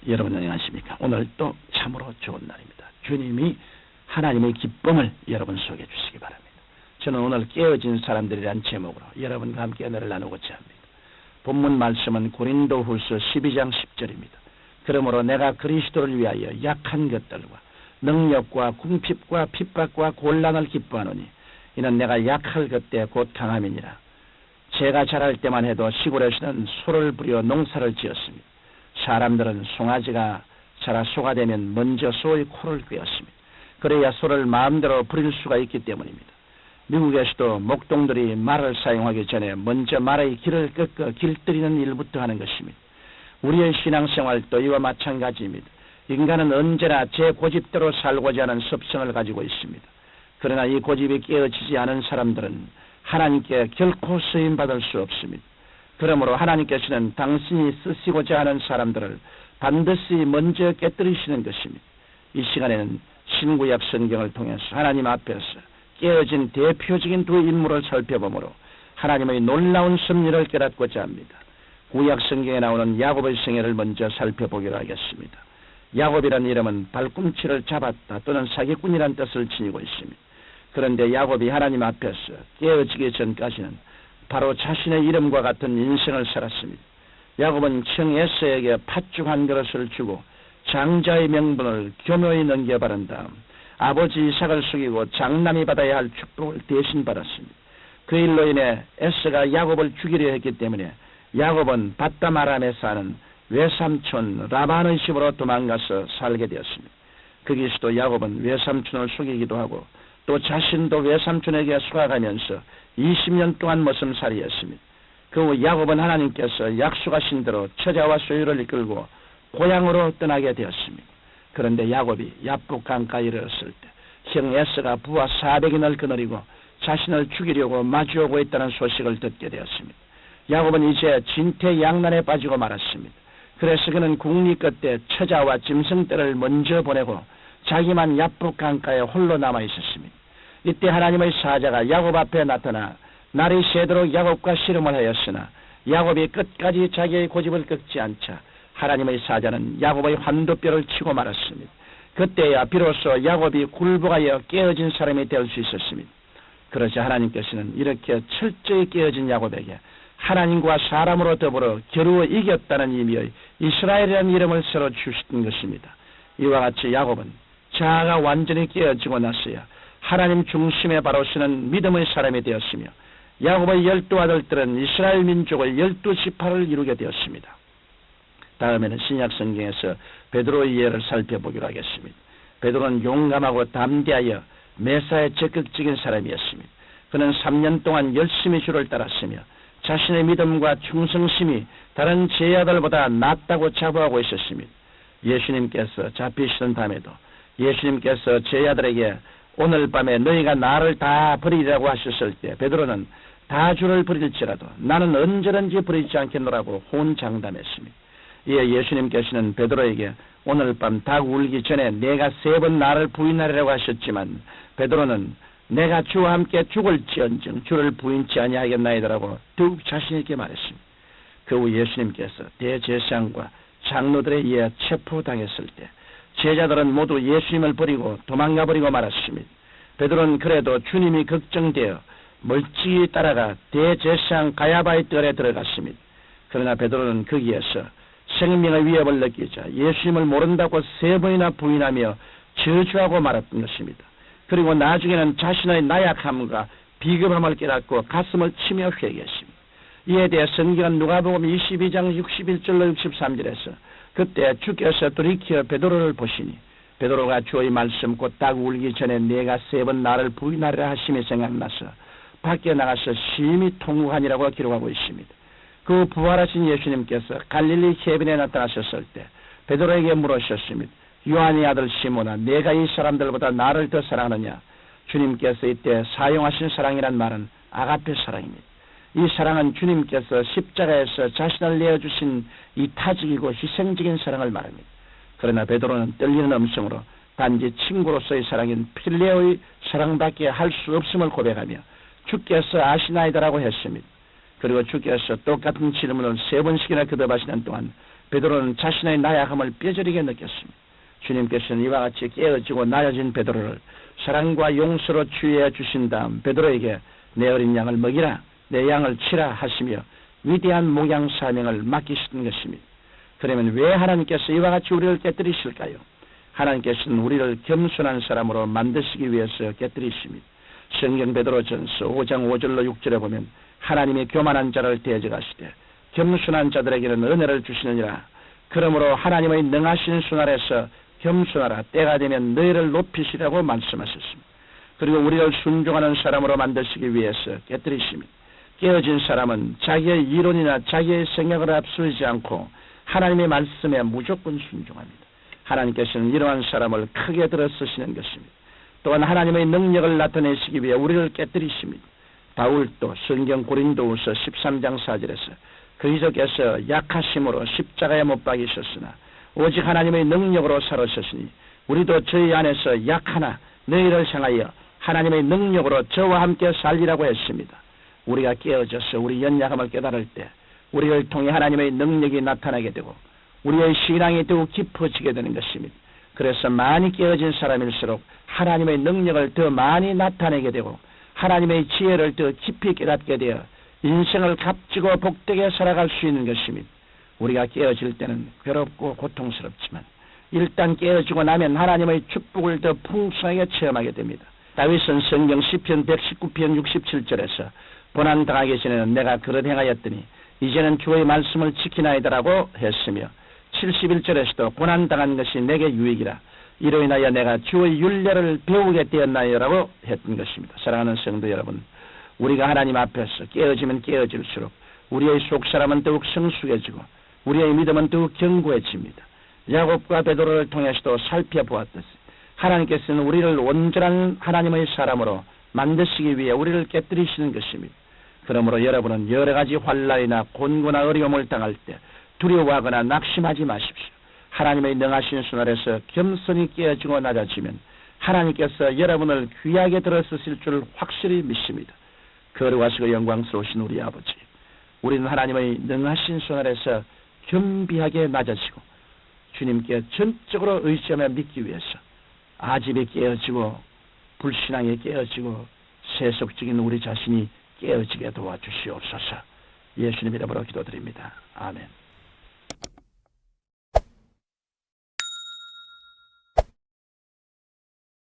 여러분 안녕하십니까? 오늘 또 참으로 좋은 날입니다. 주님이 하나님의 기쁨을 여러분 속에 주시기 바랍니다. 저는 오늘 깨어진 사람들이란 제목으로 여러분과 함께 은혜를 나누고자 합니다. 본문 말씀은 고린도후서 12장 10절입니다. 그러므로 내가 그리스도를 위하여 약한 것들과 능력과 궁핍과 핍박과 곤란을 기뻐하노니 이는 내가 약할 그때 곧 강함이니라. 제가 자랄 때만 해도 시골에서는 소를 부려 농사를 지었습니다. 사람들은 송아지가 자라 소가 되면 먼저 소의 코를 꿰었습니다. 그래야 소를 마음대로 부릴 수가 있기 때문입니다. 미국에서도 목동들이 말을 사용하기 전에 먼저 말의 길을 꺾어 길들이는 일부터 하는 것입니다. 우리의 신앙생활도 이와 마찬가지입니다. 인간은 언제나 제 고집대로 살고자 하는 습성을 가지고 있습니다. 그러나 이 고집이 깨어지지 않은 사람들은 하나님께 결코 쓰임받을 수 없습니다. 그러므로 하나님께서는 당신이 쓰시고자 하는 사람들을 반드시 먼저 깨뜨리시는 것입니다. 이 시간에는 신구약 성경을 통해서 하나님 앞에서 깨어진 대표적인 두 인물을 살펴보므로 하나님의 놀라운 섭리를 깨닫고자 합니다. 구약 성경에 나오는 야곱의 생애를 먼저 살펴보기로 하겠습니다. 야곱이라는 이름은 발꿈치를 잡았다 또는 사기꾼이라는 뜻을 지니고 있습니다. 그런데 야곱이 하나님 앞에서 깨어지기 전까지는 바로 자신의 이름과 같은 인생을 살았습니다. 야곱은 청 에서에게 팥죽 한 그릇을 주고 장자의 명분을 교묘히 넘겨바른 다음 아버지 이삭을 속이고 장남이 받아야 할 축복을 대신 받았습니다. 그 일로 인해 에서가 야곱을 죽이려 했기 때문에 야곱은 밧담 아람에 사는 외삼촌 라반의 집으로 도망가서 살게 되었습니다. 거기서도 야곱은 외삼촌을 속이기도 하고 또 자신도 외삼촌에게 속아가면서 20년 동안 머슴살이였습니다. 그 후 야곱은 하나님께서 약속하신 대로 처자와 소유를 이끌고 고향으로 떠나게 되었습니다. 그런데 야곱이 야복 강가에 이르렀을 때 형 에서가 부하 400인을 거느리고 자신을 죽이려고 마주오고 있다는 소식을 듣게 되었습니다. 야곱은 이제 진퇴양난에 빠지고 말았습니다. 그래서 그는 국리 끝에 처자와 짐승떼를 먼저 보내고 자기만 야복 강가에 홀로 남아 있었습니다. 이때 하나님의 사자가 야곱 앞에 나타나 날이 새도록 야곱과 씨름을 하였으나 야곱이 끝까지 자기의 고집을 꺾지 않자 하나님의 사자는 야곱의 환도뼈를 치고 말았습니다. 그때야 비로소 야곱이 굴복하여 깨어진 사람이 될 수 있었습니다. 그러자 하나님께서는 이렇게 철저히 깨어진 야곱에게 하나님과 사람으로 더불어 겨루어 이겼다는 의미의 이스라엘이라는 이름을 새로 주신 것입니다. 이와 같이 야곱은 자아가 완전히 깨어지고 났어야 하나님 중심에 바로 서는 믿음의 사람이 되었으며 야곱의 12 아들들은 이스라엘 민족의 12지파를 이루게 되었습니다. 다음에는 신약 성경에서 베드로의 예를 살펴보기로 하겠습니다. 베드로는 용감하고 담대하여 메사에 적극적인 사람이었습니다. 그는 3년 동안 열심히 주를 따랐으며 자신의 믿음과 충성심이 다른 제자들보다 낫다고 자부하고 있었습니다. 예수님께서 잡히시던 밤에도 예수님께서 제자들에게 오늘 밤에 너희가 나를 다 버리리라고 하셨을 때 베드로는 다 주를 버릴지라도 나는 언제든지 버리지 않겠노라고 호언장담했습니다. 이에 예수님께서는 베드로에게 오늘 밤 닭 울기 전에 내가 3번 나를 부인하리라고 하셨지만 베드로는 내가 주와 함께 죽을지언정 주를 부인치 아니하겠나이다라고 더욱 자신 있게 말했습니다. 그 후 예수님께서 대제사장과 장로들에 의해 체포당했을 때 제자들은 모두 예수님을 버리고 도망가 버리고 말았습니다. 베드로는 그래도 주님이 걱정되어 멀찍이 따라가 대제사장 가야바의 뜰에 들어갔습니다. 그러나 베드로는 거기에서 생명의 위협을 느끼자 예수님을 모른다고 3번이나 부인하며 저주하고 말았던 것입니다. 그리고 나중에는 자신의 나약함과 비겁함을 깨닫고 가슴을 치며 회개했습니다. 이에 대해 성경은 누가복음 22장 61절로 63절에서 그때 주께서 돌이켜 베드로를 보시니 베드로가 주의 말씀 곧 닭 울기 전에 내가 3번 나를 부인하리라 하심이 생각나서 밖에 나가서 심히 통곡하니라고 기록하고 있습니다. 그 부활하신 예수님께서 갈릴리 해변에 나타나셨을 때 베드로에게 물으셨습니다. 요한의 아들 시몬아 내가 이 사람들보다 나를 더 사랑하느냐? 주님께서 이때 사용하신 사랑이란 말은 아가페 사랑입니다. 이 사랑은 주님께서 십자가에서 자신을 내어주신 이타적이고 희생적인 사랑을 말합니다. 그러나 베드로는 떨리는 음성으로 단지 친구로서의 사랑인 필레오의 사랑밖에 할 수 없음을 고백하며 주께서 아시나이다라고 했습니다. 그리고 주께서 똑같은 질문을 3번씩이나 거듭하시는 동안 베드로는 자신의 나약함을 뼈저리게 느꼈습니다. 주님께서는 이와 같이 깨어지고 낮아진 베드로를 사랑과 용서로 주의해 주신 다음 베드로에게 내 어린 양을 먹이라, 내 양을 치라 하시며 위대한 목양 사명을 맡기신 것입니다. 그러면 왜 하나님께서 이와 같이 우리를 깨뜨리실까요? 하나님께서는 우리를 겸손한 사람으로 만드시기 위해서 깨뜨리십니다. 성경 베드로전서 5장 5절로 6절에 보면 하나님이 교만한 자를 대적하시되 겸손한 자들에게는 은혜를 주시느니라. 그러므로 하나님의 능하신 손 아래서 겸손하라. 때가 되면 너희를 높이시라고 말씀하셨습니다. 그리고 우리를 순종하는 사람으로 만드시기 위해서 깨뜨리십니다. 깨어진 사람은 자기의 이론이나 자기의 생각을 앞서지 않고 하나님의 말씀에 무조건 순종합니다. 하나님께서는 이러한 사람을 크게 들어 쓰시는 것입니다. 또한 하나님의 능력을 나타내시기 위해 우리를 깨뜨리십니다. 바울도 성경 고린도후서 13장 4절에서 그리스도께서 약하심으로 십자가에 못 박이셨으나 오직 하나님의 능력으로 살으셨으니 우리도 저희 안에서 약하나 너희를 향하여 하나님의 능력으로 저와 함께 살리라고 했습니다. 우리가 깨어져서 우리 연약함을 깨달을 때 우리를 통해 하나님의 능력이 나타나게 되고 우리의 신앙이 더욱 깊어지게 되는 것입니다. 그래서 많이 깨어진 사람일수록 하나님의 능력을 더 많이 나타내게 되고 하나님의 지혜를 더 깊이 깨닫게 되어 인생을 값지고 복되게 살아갈 수 있는 것입니다. 우리가 깨어질 때는 괴롭고 고통스럽지만 일단 깨어지고 나면 하나님의 축복을 더 풍성하게 체험하게 됩니다. 다윗은 성경 시편 119편 67절에서 고난당하기 전에는 내가 그릇 행하였더니 이제는 주의 말씀을 지키나이다라고 했으며 71절에서도 고난당한 것이 내게 유익이라 이로 인하여 내가 주의 율례를 배우게 되었나요라고 했던 것입니다. 사랑하는 성도 여러분, 우리가 하나님 앞에서 깨어지면 깨어질수록 우리의 속사람은 더욱 성숙해지고 우리의 믿음은 더욱 견고해집니다. 야곱과 베드로를 통해서도 살펴보았듯이 하나님께서는 우리를 온전한 하나님의 사람으로 만드시기 위해 우리를 깨뜨리시는 것입니다. 그러므로 여러분은 여러 가지 환난이나 곤고나 어려움을 당할 때 두려워하거나 낙심하지 마십시오. 하나님의 능하신 손 아래서 겸손히 깨어지고 낮아지면 하나님께서 여러분을 귀하게 들어쓰실 줄 확실히 믿습니다. 거룩하시고 영광스러우신 우리 아버지, 우리는 하나님의 능하신 손 아래서 겸비하게 낮아지고 주님께 전적으로 의지하며 믿기 위해서 아집이 깨어지고 불신앙에 깨어지고 세속적인 우리 자신이 깨어지게 도와주시옵소서. 예수님 이름으로 기도드립니다. 아멘.